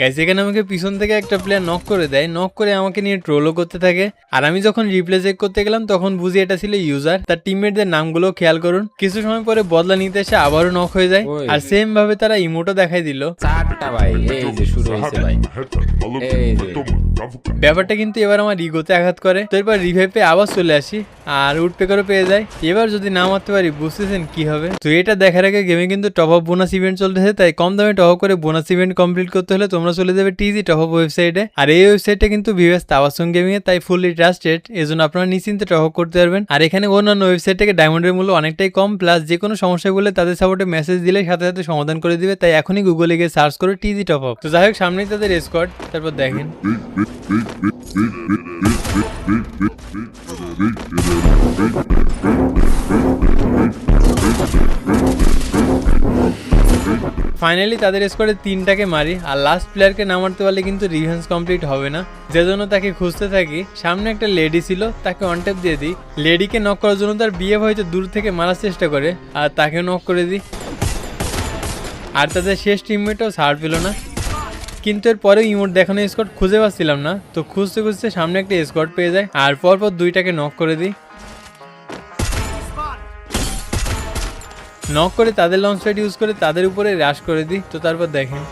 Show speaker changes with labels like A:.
A: Guys এখানে আমাকে পিছন থেকে একটা প্লেয়ার নক করে দেয়, নক করে আমাকে নিয়ে ট্রোলও করতে থাকে। আর আমি যখন রিপ্লে চেক করতে গেলাম তখন বুঝি এটা ছিল ইউজার। তার টিমমেটদের নামগুলো খেয়াল করুন। কিছু সময় পরে বদলা নিতে এসে আবারও নক হয়ে যায়, আর সেম ভাবে তারা ইমোটও দেখাই দিল।
B: ভাই এই যে শুরু হয়েছে ভাই, এই যে
A: ব্যাপারটা কিন্তু এবার আমার ইগোতে আঘাত করে। তো এবার রিভাইভ পেয়ে আবার চলে আসি আর উডপেকারও পেয়ে যায়। এবার যদি না মারতে পারি বুঝতেছেন কি হবে। তো এটা দেখার আগে গেমে কিন্তু টপ আপ বোনাস ইভেন্ট চলতেছে, তাই কম দামে টপ আপ করে বোনাস ইভেন্ট কমপ্লিট করতে হলে তোমরা চলে যাবে টিজি টপ আপ ওয়েবসাইটে। আর এই ওয়েবসাইটটা কিন্তু ভিউয়ার্স তাওয়াসুন গেমিং এর, তাই ফুললি ট্রাস্টেড। এজন্য আপনারা নিশ্চিন্তে টপ আপ করতে পারবেন। আর এখানে অন্যান্য ওয়েবসাইট থেকে ডায়মন্ডের মূল্য অনেকটাই কম, প্লাস যে কোনো সমস্যা বলে তাদের সাপোর্টে মেসেজ দিলে সাথে সাথে সমাধান করে দিবে। তাই এখনই গুগলে গিয়ে সার্চ করে টিজি টপ আপ। তো যাই হোক সামনেই তাদের স্কোয়াড, তারপর দেখেন ফাইনালি তাদের স্কোয়াডে 3টাকে মারি। আর লাস্ট প্লেয়ারকে না মারতে পারলে কিন্তু রিভেঞ্জ কমপ্লিট হবে না, যে জন্য তাকে খুঁজতে থাকি। সামনে একটা লেডি ছিল, তাকে ওয়ান ট্যাপ দিয়ে দিই। লেডিকে নক করার জন্য তার বিয়ে হয়তো দূর থেকে মারার চেষ্টা করে, আর তাকে নক করে দিই। আর তাদের শেষ টিমমেটও ছাড় পেল না, কিন্তু এর পরেও ইমোট দেখানো স্কোয়াড খুঁজে পাচ্ছিলাম না। তো খুঁজতে খুঁজতে সামনে একটা স্কোয়াড পেয়ে যায়, আর পরপর 2টাকে নক করে দিই। নক করে তাদের লঞ্চ প্যাড ইউজ করে তাদের উপরে রাশ করে দিই। তো তারপর দেখেন